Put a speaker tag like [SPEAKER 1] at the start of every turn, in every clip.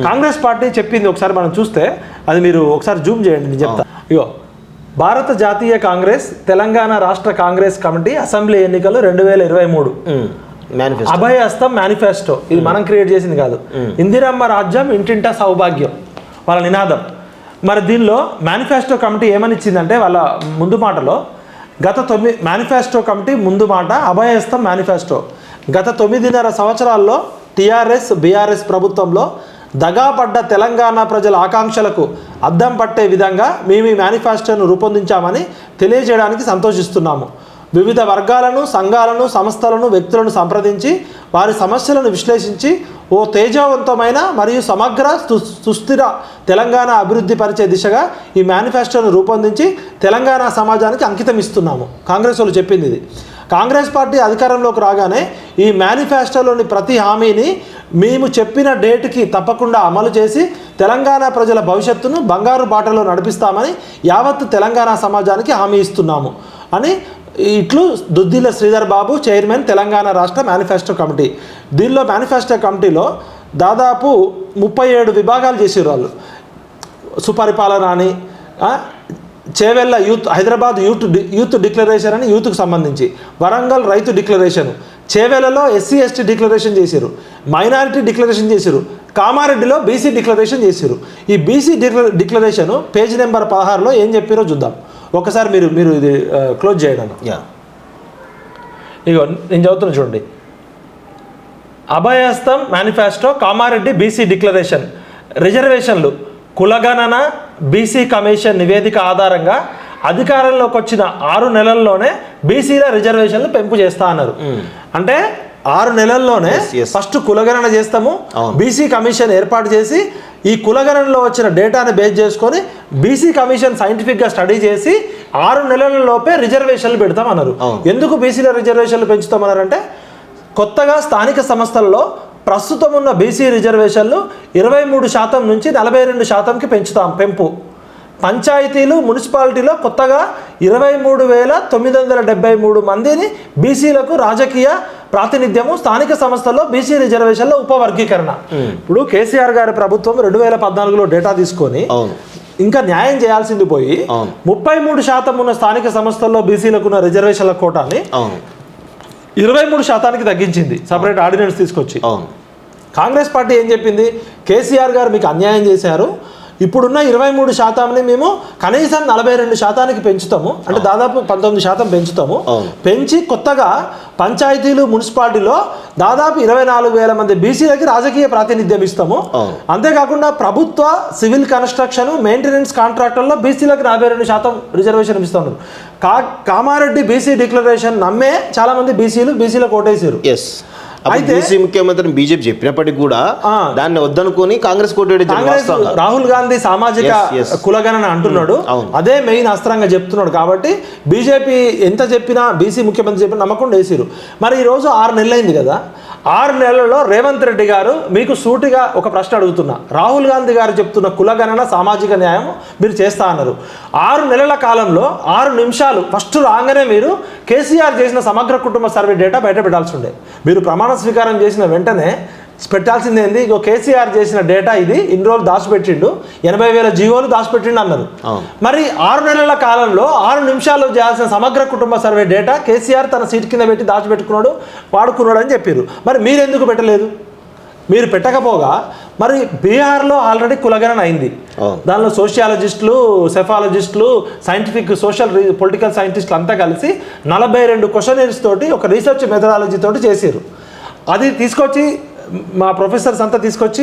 [SPEAKER 1] Congress party చెప్పింది ఒకసారి మనం చూస్తే అది మీరు ఒకసారి జూమ్ చేయండి, నేను చెప్తా. ఇగో భారత జాతీయ కాంగ్రెస్ తెలంగాణ రాష్ట్ర కాంగ్రెస్ కమిటీ అసెంబ్లీ ఎన్నికలు 2023 అభయహస్తం మేనిఫెస్టో. ఇది మనం క్రియేట్ చేసింది కాదు. ఇందిరమ్మ రాజ్యం ఇంటింటా సౌభాగ్యం వాళ్ళ నినాదం. మరి దీనిలో మేనిఫెస్టో కమిటీ ఏమని ఇచ్చిందంటే వాళ్ళ ముందు మాటలో మేనిఫెస్టో కమిటీ ముందు మాట అభయహస్తం మేనిఫెస్టో. గత 9.5 సంవత్సరాల్లో టీఆర్ఎస్ బీఆర్ఎస్ ప్రభుత్వంలో దగాపడ్డ తెలంగాణ ప్రజల ఆకాంక్షలకు అద్దం పట్టే విధంగా మేము ఈ మేనిఫెస్టోను రూపొందించామని తెలియజేయడానికి సంతోషిస్తున్నాము. వివిధ వర్గాలను, సంఘాలను, సంస్థలను, వ్యక్తులను సంప్రదించి వారి సమస్యలను విశ్లేషించి ఓ తేజవంతమైన మరియు సమగ్ర సుస్థిర తెలంగాణ అభివృద్ధి పరిచే దిశగా ఈ మేనిఫెస్టోను రూపొందించి తెలంగాణ సమాజానికి అంకితం ఇస్తున్నాము. కాంగ్రెస్ వాళ్ళు చెప్పింది ఇది. కాంగ్రెస్ పార్టీ అధికారంలోకి రాగానే ఈ మేనిఫెస్టోలోని ప్రతి హామీని మేము చెప్పిన డేట్కి తప్పకుండా అమలు చేసి తెలంగాణ ప్రజల భవిష్యత్తును బంగారు బాటలో నడిపిస్తామని యావత్తు తెలంగాణ సమాజానికి హామీ ఇస్తున్నాము అని ఇట్లు దుద్దిల శ్రీధర్ బాబు, చైర్మన్ తెలంగాణ రాష్ట్ర మేనిఫెస్టో కమిటీ. దీనిలో మేనిఫెస్టో కమిటీలో దాదాపు 37 విభాగాలు చేసారు వాళ్ళు. సుపరిపాలన అని, చేవెళ్ళ హైదరాబాద్ యూత్ డిక్లరేషన్ అని యూత్కు సంబంధించి, వరంగల్ రైతు డిక్లరేషన్, చేవెళ్ళలో ఎస్సీ ఎస్టీ డిక్లరేషన్ చేశారు, మైనారిటీ డిక్లరేషన్ చేశారు, కామారెడ్డిలో బీసీ డిక్లరేషన్ చేశారు. ఈ బీసీ డిక్లరేషన్ పేజ్ నెంబర్ 16లో ఏం చెప్పారో చూద్దాం ఒకసారి. మీరు ఇది క్లోజ్ చేయడం. ఇగో నేను చదువుతున్నా చూడండి. అభయహస్తం మేనిఫెస్టో కామారెడ్డి బీసీ డిక్లరేషన్. రిజర్వేషన్లు కులగణన బీసీ కమిషన్ నివేదిక ఆధారంగా అధికారంలోకి వచ్చిన 6 నెలల్లోనే బీసీల రిజర్వేషన్లు పెంపు చేస్తా అన్నారు. అంటే 6 నెలల్లోనే ఫస్ట్ కులగణన చేస్తాము, బీసీ కమిషన్ ఏర్పాటు చేసి ఈ కులగణనలో వచ్చిన డేటాని బేస్ చేసుకొని బీసీ కమిషన్ సైంటిఫిక్గా స్టడీ చేసి 6 నెలలలోపే రిజర్వేషన్లు పెడతామన్నారు. ఎందుకు బీసీల రిజర్వేషన్లు పెంచుతామన్నారంటే కొత్తగా స్థానిక సంస్థల్లో ప్రస్తుతం ఉన్న బీసీ రిజర్వేషన్లు 23% నుంచి 42%కి పెంపు. పంచాయతీలు, మున్సిపాలిటీలో కొత్తగా 23,973 మందిని బీసీలకు రాజకీయ ప్రాతినిధ్యము, స్థానిక సంస్థల్లో బీసీ రిజర్వేషన్ల ఉపవర్గీకరణ. ఇప్పుడు కేసీఆర్ గారి ప్రభుత్వం 2014లో డేటా తీసుకొని ఇంకా న్యాయం చేయాల్సింది పోయి 33% ఉన్న స్థానిక సంస్థల్లో బీసీలకు ఉన్న రిజర్వేషన్ల కోటాని 23%కి తగ్గించింది సపరేట్ ఆర్డినెన్స్ తీసుకొచ్చి. కాంగ్రెస్ పార్టీ ఏం చెప్పింది? కేసీఆర్ గారు మీకు అన్యాయం చేశారు, ఇప్పుడున్న 23%ని మేము కనీసం 42%కి పెంచుతాము, అంటే దాదాపు 19% పెంచుతాము. పెంచి కొత్తగా పంచాయతీలు, మున్సిపాలిటీలో దాదాపు 24,000 మంది బీసీలకి రాజకీయ ప్రాతినిధ్యం ఇస్తాము. అంతేకాకుండా ప్రభుత్వ సివిల్ కన్స్ట్రక్షన్, మెయింటెనెన్స్ కాంట్రాక్టర్లో బీసీలకు 42% రిజర్వేషన్ ఇస్తాము. కామారెడ్డి బీసీ డిక్లరేషన్ నమ్మే చాలా మంది బీసీలకు ఓటేసారు.
[SPEAKER 2] అయితే ముఖ్యమంత్రి బీజేపీ చెప్పినప్పటికీ కూడా దాన్ని వద్దనుకొని కాంగ్రెస్
[SPEAKER 1] రాహుల్ గాంధీ సామాజిక కులగణన అంటున్నాడు, అదే మెయిన్ అస్త్రంగా చెప్తున్నాడు. కాబట్టి బీజేపీ ఎంత చెప్పినా, బీసీ ముఖ్యమంత్రి చెప్పినా నమ్మకం వేసిరు. మరి ఈరోజు 6 నెలలైంది కదా, 6 నెలల్లో రేవంత్ రెడ్డి గారు మీకు సూటిగా ఒక ప్రశ్న అడుగుతున్నా. రాహుల్ గాంధీ గారు చెప్తున్న కులగణన, సామాజిక న్యాయం మీరు చేస్తా అన్నారు. 6 నెలల కాలంలో 6 నిమిషాలు ఫస్ట్ రాగానే మీరు కేసీఆర్ చేసిన సమగ్ర కుటుంబ సర్వే డేటా బయట పెట్టాల్సి ఉండే. మీరు ప్రమాణ స్వీకారం చేసిన వెంటనే పెట్టాల్సింది ఏంది? ఇగో కేసీఆర్ చేసిన డేటా ఇది, ఇన్ని రోజులు దాచిపెట్టిండు, 80,000 జీవోలు దాచిపెట్టిండు అన్నారు. మరి 6 నెలల కాలంలో 6 నిమిషాల్లో చేయాల్సిన సమగ్ర కుటుంబ సర్వే డేటా కేసీఆర్ తన సీట్ కింద పెట్టి దాచిపెట్టుకున్నాడు, వాడుకున్నాడు అని చెప్పారు. మరి మీరు ఎందుకు పెట్టలేదు? మీరు పెట్టకపోగా మరి బీహార్లో ఆల్రెడీ కులగణన అయింది. దానిలో సోషియాలజిస్టులు, సెఫాలజిస్టులు, సైంటిఫిక్ సోషల్ పొలిటికల్ సైంటిస్టులు అంతా కలిసి 42 క్వశ్చనరీస్ తోటి ఒక రీసెర్చ్ మెథడాలజీ తోటి చేసారు. అది తీసుకొచ్చి మా ప్రొఫెసర్స్ అంతా తీసుకొచ్చి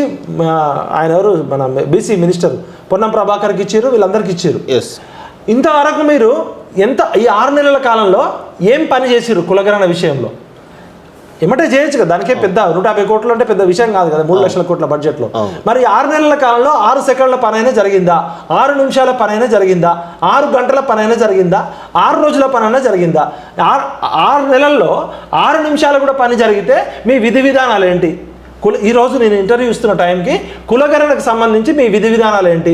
[SPEAKER 1] ఆయన ఎవరు మన బీసీ మినిస్టర్ పొన్నం ప్రభాకర్కి ఇచ్చారు, వీళ్ళందరికీ ఇచ్చారు. ఇంతవరకు మీరు ఈ 6 నెలల కాలంలో ఏం పని చేసారు కులగణన విషయంలో? ఏమంటే చేయొచ్చు కదా, దానికే పెద్ద 150 కోట్లు అంటే పెద్ద విషయం కాదు కదా 3 లక్షల కోట్ల బడ్జెట్లో. మరి 6 నెలల కాలంలో 6 సెకండ్ల పనైనా జరిగిందా? 6 నిమిషాల పనైనా జరిగిందా? 6 గంటల పనైనా జరిగిందా? 6 రోజుల పనైనా జరిగిందా? 6 నెలల్లో 6 నిమిషాలు కూడా పని జరిగితే మీ విధి విధానాలు ఏంటి? ఈ రోజు నేను ఇంటర్వ్యూ ఇస్తున్న టైంకి కులగణనకు సంబంధించి మీ విధి విధానాలు ఏంటి,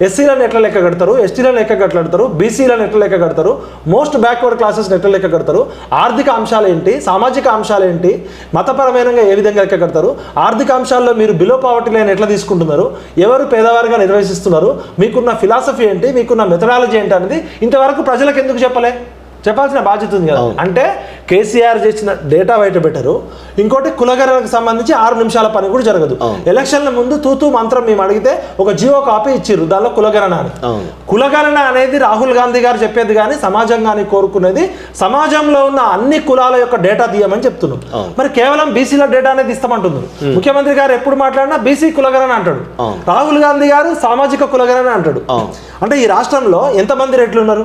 [SPEAKER 1] ఎస్సీలను ఎట్లా లెక్క కడతారు, ఎస్టీలను ఎట్లా కడతారు, బీసీలను ఎట్లా లెక్క కడతారు, మోస్ట్ బ్యాక్వర్డ్ క్లాసెస్ని ఎట్లా లెక్క కడతారు, ఆర్థిక అంశాలు ఏంటి, సామాజిక అంశాలు ఏంటి, మతపరమైన ఏ విధంగా లెక్క కడతారు, ఆర్థిక అంశాల్లో మీరు బిలో పావర్టీ లైన్ ఎట్లా తీసుకుంటున్నారు, ఎవరు పేదవారుగా నిర్వహిస్తున్నారు, మీకున్న ఫిలాసఫీ ఏంటి, మీకున్న మెథడాలజీ ఏంటి అనేది ఇంతవరకు ప్రజలకు ఎందుకు చెప్పాల్సిన బాధ్యత ఉంది కదా. అంటే కేసీఆర్ చేసిన డేటా బయట పెట్టరు. ఇంకోటి కులగణనకు సంబంధించి 6 నిమిషాల పని కూడా జరగదు. ఎలక్షన్ల ముందు తూతూ మంత్రం మేము అడిగితే ఒక జియో కాపీ ఇచ్చిర్రు, దానిలో కులగణన అని. కులగణన అనేది రాహుల్ గాంధీ గారు చెప్పేది కానీ సమాజం కానీ కోరుకునేది సమాజంలో ఉన్న అన్ని కులాల యొక్క డేటా తీయమని చెప్తున్నాం. మరి కేవలం బీసీల డేటా అనేది ఇస్తామంటున్నారు. ముఖ్యమంత్రి గారు ఎప్పుడు మాట్లాడినా బీసీ కులగణన అంటాడు, రాహుల్ గాంధీ గారు సామాజిక కులగణన అంటాడు. అంటే ఈ రాష్ట్రంలో ఎంతమంది రెడ్లు ఉన్నారు,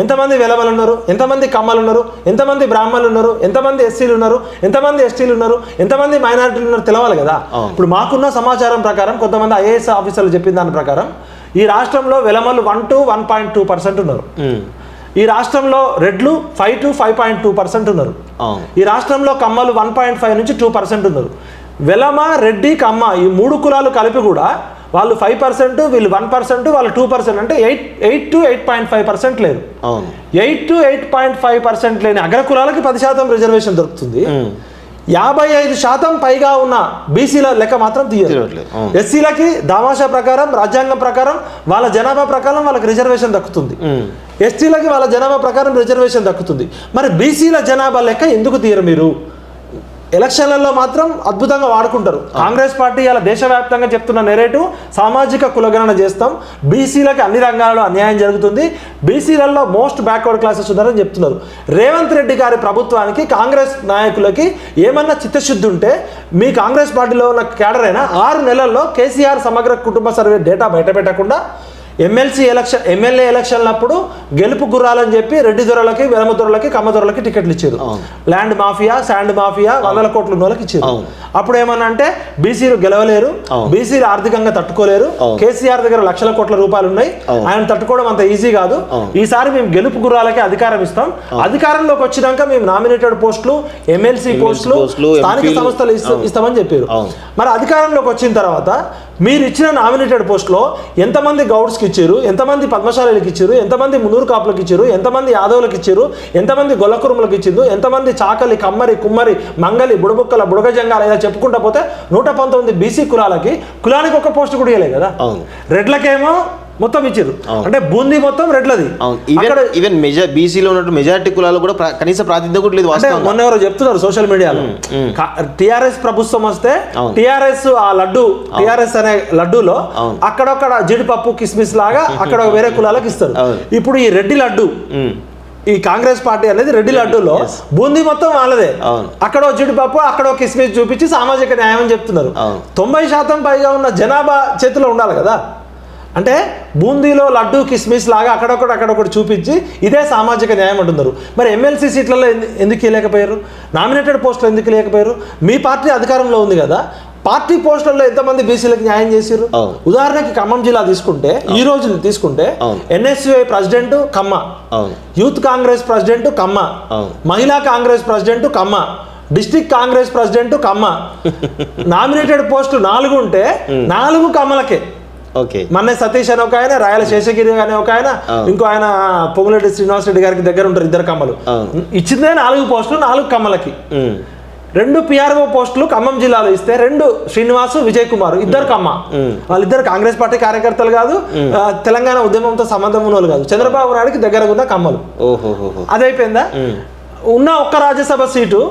[SPEAKER 1] ఎంతమంది వెలమలు ఉన్నారు, ఎంతమంది కమ్మలు ఉన్నారు, ఎంతమంది బ్రాహ్మణులు ఉన్నారు, ఎంతమంది ఎస్సీలు ఉన్నారు, ఎంతమంది ఎస్టీలు ఉన్నారు, ఎంతమంది మైనారిటీలు ఉన్నారు తెలవాలి కదా. ఇప్పుడు మాకున్న సమాచారం ప్రకారం కొంతమంది ఐఏఎస్ ఆఫీసర్లు చెప్పిన దాని ప్రకారం ఈ రాష్ట్రంలో వెలమలు 1 to 1.2% ఉన్నారు. ఈ రాష్ట్రంలో రెడ్లు 5 to 5.2% ఉన్నారు. ఈ రాష్ట్రంలో కమ్మలు 1.5 నుంచి 2% ఉన్నారు. వెలమ, రెడ్డి, కమ్మ ఈ 3 కులాలు కలిపి కూడా వాళ్ళు 5%, వీళ్ళు 1%, వాళ్ళు 2%, అంటే 8 to 8.5% లేరు. 8 to 8.5% లేని అగ్రకులాలకి 10% రిజర్వేషన్ దొరుకుతుంది. 55% పైగా ఉన్న బీసీల లెక్క మాత్రం తీయరు. ఎస్సీలకి దామాషా ప్రకారం, రాజ్యాంగం ప్రకారం, వాళ్ళ జనాభా ప్రకారం వాళ్ళకి రిజర్వేషన్ దక్కుతుంది. ఎస్టీలకి వాళ్ళ జనాభా ప్రకారం రిజర్వేషన్ దక్కుతుంది. మరి బీసీల జనాభా లెక్క ఎందుకు తీయరు మీరు? ఎలక్షన్లలో మాత్రం అద్భుతంగా వాడుకుంటారు. కాంగ్రెస్ పార్టీ ఇలా దేశవ్యాప్తంగా చెప్తున్న నెరేటివ్ సామాజిక కులగణన చేస్తాం, బీసీలకి అన్ని రంగాల్లో అన్యాయం జరుగుతుంది, బీసీలలో మోస్ట్ బ్యాక్వర్డ్ క్లాసెస్ ఉన్నారని చెప్తున్నారు. రేవంత్ రెడ్డి గారి ప్రభుత్వానికి, కాంగ్రెస్ నాయకులకి ఏమన్నా చిత్తశుద్ధి ఉంటే మీ కాంగ్రెస్ పార్టీలో ఉన్న క్యాడర్ అయినా 6 నెలల్లో కేసీఆర్ సమగ్ర కుటుంబ సర్వే డేటా బయట పెట్టకుండా ఎమ్మెల్యే ఎలక్షన్లప్పుడు గెలుపు గుర్రాలని చెప్పి రెడ్డి దొరలకి, వెలమ దొరలకి, కమ్మ దొరలకి టికెట్లు ఇచ్చారు. ల్యాండ్ మాఫియా, శాండ్ మాఫియా 100 కోట్ల ఉన్నోళ్ళకి ఇచ్చారు. అప్పుడు ఏమన్నా అంటే బీసీలు గెలవలేరు, బీసీలు ఆర్థికంగా తట్టుకోలేరు, కేసీఆర్ దగ్గర లక్షల కోట్ల రూపాయలు ఉన్నాయి, ఆయన తట్టుకోవడం అంత ఈజీ కాదు, ఈసారి మేము గెలుపు గుర్రాలకి అధికారం ఇస్తాం, అధికారంలోకి వచ్చినాక మేము నామినేటెడ్ పోస్టులు, ఎమ్మెల్సీ పోస్టులు, స్థానిక సంస్థలు ఇస్తామని చెప్పారు. మరి అధికారంలోకి వచ్చిన తర్వాత మీరు ఇచ్చిన నామినేటెడ్ పోస్టులో ఎంతమంది గౌడ్స్కి ఇచ్చారు, ఎంతమంది పద్మశాలీలకు ఇచ్చారు, ఎంతమంది మునూరు కాపులకు ఇచ్చారు, ఎంతమంది యాదవులకు ఇచ్చారు, ఎంతమంది గొల్లకురుములకు ఇచ్చిండు, ఎంతమంది చాకలి, కమ్మరి, కుమ్మరి, మంగలి, బుడబుక్కల, బుడగజంగాల ఇలా చెప్పుకుంటా పోతే 119 బీసీ కులానికి ఒక పోస్ట్ కూడా ఇవ్వలేదు కదా. రెడ్లకేమో మొత్తం ఇచ్చారు. అంటే బూందీ మొత్తం రెడ్లది.
[SPEAKER 2] ఈవెన్ బీసీలో ఉన్నట్టు మెజారిటీ కులాలు కూడా కనీస ప్రాతినిధ్యం కూడా లేదు.
[SPEAKER 1] మొన్న ఎవరో చెప్తున్నారు సోషల్ మీడియాలో, టిఆర్ఎస్ ప్రభుత్వం వస్తే టిఆర్ఎస్ ఆ లడ్డు, టిఆర్ఎస్ అనే లడ్డూలో అక్కడొక్కడ జీడిపప్పు, కిస్మిస్ లాగా అక్కడ వేరే కులాలకు ఇస్తారు. ఇప్పుడు ఈ రెడ్డి లడ్డు, ఈ కాంగ్రెస్ పార్టీ అనేది రెడ్డి లడ్డూలో బూందీ మొత్తం వాళ్ళదే. అక్కడో జీడిపప్పు, అక్కడో కిస్మిస్ చూపించి సామాజిక న్యాయం అని చెప్తున్నారు. 90% పైగా ఉన్న జనాభా చేతిలో ఉండాలి కదా. అంటే బూందీలో లడ్డు, కిస్మిస్ లాగా అక్కడొకటి చూపించి ఇదే సామాజిక న్యాయం అంటున్నారు. మరి ఎమ్మెల్సీ సీట్లలో ఎందుకు ఇవ్వలేకపోయారు? నామినేటెడ్ పోస్టులు ఎందుకు లేకపోయారు? మీ పార్టీ అధికారంలో ఉంది కదా, పార్టీ పోస్టులలో ఎంతమంది బీసీలకు న్యాయం చేశారు? ఉదాహరణకి ఖమ్మం జిల్లా తీసుకుంటే, ఈ రోజు తీసుకుంటే ఎన్ఎస్యుఐ ప్రెసిడెంట్ కమ్మ, యూత్ కాంగ్రెస్ ప్రెసిడెంట్ కమ్మ, మహిళా కాంగ్రెస్ ప్రెసిడెంట్ కమ్మ, డిస్ట్రిక్ట్ కాంగ్రెస్ ప్రెసిడెంట్ కమ్మ. నామినేటెడ్ పోస్టులు 4 ఉంటే 4 కమ్మలకే. మన్నే సతీష్ అని ఒక ఆయన, రాయల శేషగిరి అనే ఒక ఆయన, ఇంకో ఆయన పొంగులేటి శ్రీనివాస్ రెడ్డి గారికి దగ్గర ఉంటారు, 2 కమ్మలు. ఇచ్చిందే 4 పోస్టులు 4 కమ్మలకి. 2 పిఆర్ఓ పోస్టులు ఖమ్మం జిల్లాలో ఇస్తే 2 శ్రీనివాసు, విజయ్ కుమార్ 2 కమ్మ. వాళ్ళిద్దరు కాంగ్రెస్ పార్టీ కార్యకర్తలు కాదు, తెలంగాణ ఉద్యమంతో సంబంధం ఉన్న వాళ్ళు కాదు, చంద్రబాబు నాయుడుకి దగ్గర ఉన్న కమ్మలు. అదైపోయిందా? ఉన్న ఒక్క రాజ్యసభ సీటు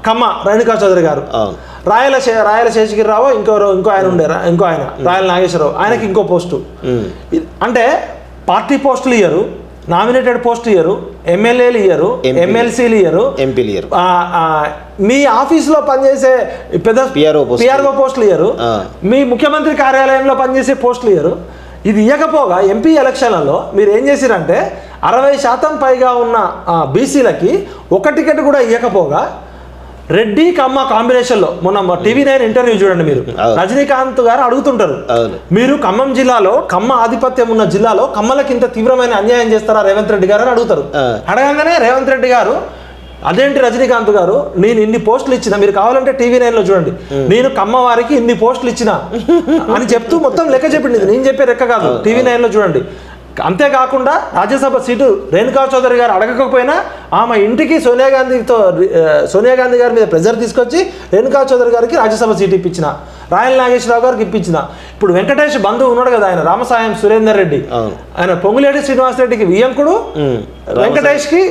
[SPEAKER 1] కమ్మ రేణుకా చౌదరి గారు. రాయల శేషగిరిరావు ఇంకో ఆయన ఉండే, ఇంకో ఆయన రాయల నాగేశ్వరరావు, ఆయనకి ఇంకో పోస్టు. అంటే పార్టీ పోస్టులు ఇయ్యరు, నామినేటెడ్ పోస్ట్ ఇయ్యరు, ఎమ్మెల్యేలు ఇయ్యరు, ఎమ్మెల్సీలు ఇయ్యరు, ఎంపీలు ఇయ్యరు, మీ ఆఫీసులో పనిచేసే పెద్ద పిఆర్ఓ పోస్టులు ఇయ్యరు, మీ ముఖ్యమంత్రి కార్యాలయంలో పనిచేసే పోస్టులు ఇయ్యరు. ఇది ఇవ్వకపోగా ఎంపీ ఎలక్షన్లలో మీరు ఏం చేసిరంటే 60% పైగా ఉన్న బీసీలకి 1 టికెట్ కూడా ఇవ్వకపోగా రెడ్డి కమ్మ కాంబినేషన్లో మొన్న TV9 ఇంటర్వ్యూ చూడండి మీరు, రజనీకాంత్ గారు అడుగుతుంటారు, మీరు ఖమ్మం జిల్లాలో కమ్మ ఆధిపత్యం ఉన్న జిల్లాలో కమ్మలకి ఇంత తీవ్రమైన అన్యాయం చేస్తారా రేవంత్ రెడ్డి గారు అని అడుగుతారు. అడగంగానే రేవంత్ రెడ్డి గారు అదేంటి రజనీకాంత్ గారు, నేను ఇన్ని పోస్టులు ఇచ్చిన, మీరు కావాలంటే TV9 లో చూడండి, నేను కమ్మవారికి ఇన్ని పోస్టులు ఇచ్చిన అని చెప్తూ మొత్తం లెక్క చెప్పింది. నేను చెప్పే లెక్క కాదు, TV9 లో చూడండి. అంతేకాకుండా రాజ్యసభ సీటు రేణుకా చౌదరి గారు అడగకపోయినా ఆమె ఇంటికి సోనియా గాంధీ గారి మీద ప్రెజర్ తీసుకొచ్చి రేణుకా చౌదరి గారికి రాజ్యసభ సీటు ఇప్పించిన, రాయల్ నాగేశ్వరరావు గారికి ఇప్పించిన. ఇప్పుడు వెంకటేష్ బంధువు ఉన్నాడు కదా, ఆయన రామసాయం సురేందర్ రెడ్డి, ఆయన పొంగులేటి శ్రీనివాసరెడ్డికి వియంకుడు, వెంకటేష్కి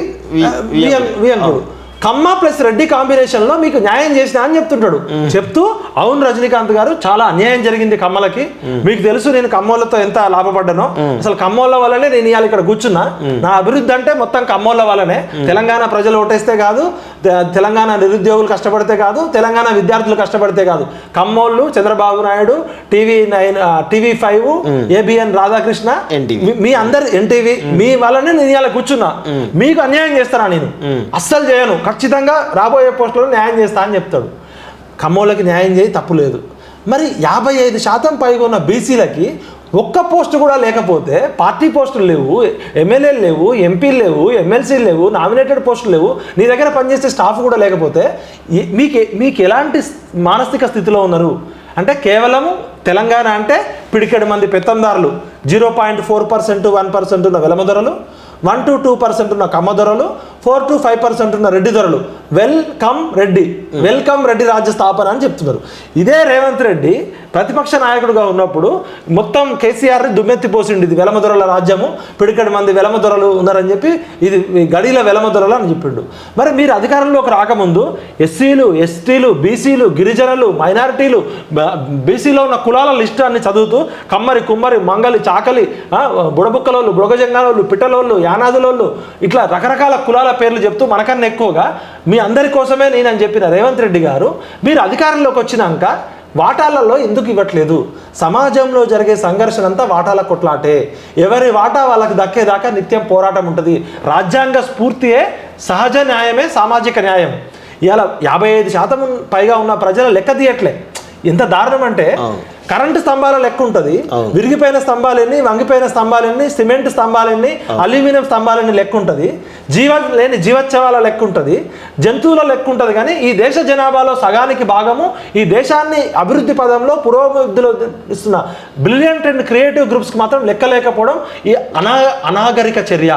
[SPEAKER 1] వియంకుడు. కమ్మ ప్లస్ రెడ్డి కాంబినేషన్లో మీకు న్యాయం చేసిన అని చెప్తుంటాడు. చెప్తూ అవును రజనీకాంత్ గారు, చాలా అన్యాయం జరిగింది కమ్మలకి, మీకు తెలుసు నేను కమ్మోళ్ళతో ఎంత లాభపడ్డానో, అసలు కమ్మోళ్ళ వల్లనే నేను ఇవాళ ఇక్కడ కూర్చున్నా, నా అభివృద్ధి అంటే మొత్తం కమ్మోళ్ళ వల్లనే, తెలంగాణ ప్రజలు ఓటేస్తే కాదు, తెలంగాణ నిరుద్యోగులు కష్టపడితే కాదు, తెలంగాణ విద్యార్థులు కష్టపడితే కాదు, కమ్మోళ్ళు, చంద్రబాబు నాయుడు, TV5, ABN రాధాకృష్ణ, మీ అందరు NTV, మీ వల్లనే నేను ఇవాళ కూర్చున్నా, మీకు అన్యాయం చేస్తానా నేను? అస్సలు చేయను, ఖచ్చితంగా రాబోయే పోస్టులో న్యాయం చేస్తా అని చెప్తాడు. కమ్మోళ్ళకి న్యాయం చేయి, తప్పు లేదు. మరి 55% పైగా ఉన్న బీసీలకి ఒక్క పోస్టు కూడా లేకపోతే, పార్టీ పోస్టులు లేవు, ఎమ్మెల్యేలు లేవు, ఎంపీలు లేవు, ఎమ్మెల్సీలు లేవు, నామినేటెడ్ పోస్టులు లేవు, నీ దగ్గర పనిచేసే స్టాఫ్ కూడా లేకపోతే మీకు ఎలాంటి మానసిక స్థితిలో ఉన్నారు అంటే, కేవలము తెలంగాణ అంటే పిడికెడు మంది పెత్తందారులు, 0.4% 1% ఉన్న వెలమ ధరలు, 1 to 2% ఉన్న కమ్మ ధరలు, 4 to 5% ఉన్న రెడ్డి ధరలు. వెల్కమ్ రెడ్డి రాజ్య స్థాపన అని చెప్తున్నారు. ఇదే రేవంత్ రెడ్డి ప్రతిపక్ష నాయకుడుగా ఉన్నప్పుడు మొత్తం కేసీఆర్ని దుమ్మెత్తి పోసిండి, ఇది వెలమ ధరల రాజ్యము, పిడికడి మంది వెలమ ధరలు ఉన్నారని చెప్పి ఇది గడిల వెలమ ధరలు అని చెప్పిండు. మరి మీరు అధికారంలోకి రాకముందు ఎస్సీలు, ఎస్టీలు, బీసీలు, గిరిజనులు, మైనారిటీలు, బీసీలో ఉన్న కులాల లిస్టు అన్ని చదువుతూ కమ్మరి, కుమ్మరి, మంగలి, చాకలి, బుడబుక్కలోళ్ళు, బుడగజంగాలోళ్ళు, పిట్టలోళ్ళు, యానాదులోళ్ళు, ఇట్లా రకరకాల కులాల పేర్లు చెప్తూ మనకన్నా ఎక్కువగా మీ అందరి కోసమే నేనని చెప్పిన రేవంత్ రెడ్డి గారు, మీరు అధికారంలోకి వచ్చినాక వాటాలలో ఎందుకు ఇవ్వట్లేదు? సమాజంలో జరిగే సంఘర్షణ అంతా వాటాల కొట్లాటే, ఎవరి వాటా వాళ్ళకి దక్కేదాకా నిత్యం పోరాటం ఉంటుంది. రాజ్యాంగ స్ఫూర్తియే సహజ న్యాయమే సామాజిక న్యాయం. ఇవాళ 55% పైగా ఉన్న ప్రజల లెక్క తీయట్లే. ఎంత దారుణం అంటే, కరెంటు స్తంభాల లెక్క ఉంటుంది, విరిగిపోయిన స్తంభాలన్నీ, వంగిపోయిన స్తంభాలన్నీ, సిమెంట్ స్తంభాలన్నీ, అల్యూమినియం స్తంభాలన్నీ లెక్క ఉంటుంది, జీవోత్సవాల లెక్క ఉంటుంది, జంతువుల లెక్క ఉంటుంది. కానీ ఈ దేశ జనాభాలో సగానికి భాగము ఈ దేశాన్ని అభివృద్ధి పదంలో పురోభివృద్ధిలో ఇస్తున్న బ్రిలియంట్ అండ్ క్రియేటివ్ గ్రూప్స్కి మాత్రం లెక్క లేకపోవడం ఈ అనాగరిక చర్య,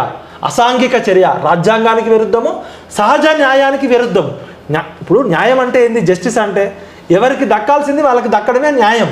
[SPEAKER 1] అసాంఘిక చర్య, రాజ్యాంగానికి విరుద్ధము, సహజ న్యాయానికి విరుద్ధం. ఇప్పుడు న్యాయం అంటే ఏంది? జస్టిస్ అంటే ఎవరికి దక్కాల్సింది వాళ్ళకి దక్కడమే న్యాయం.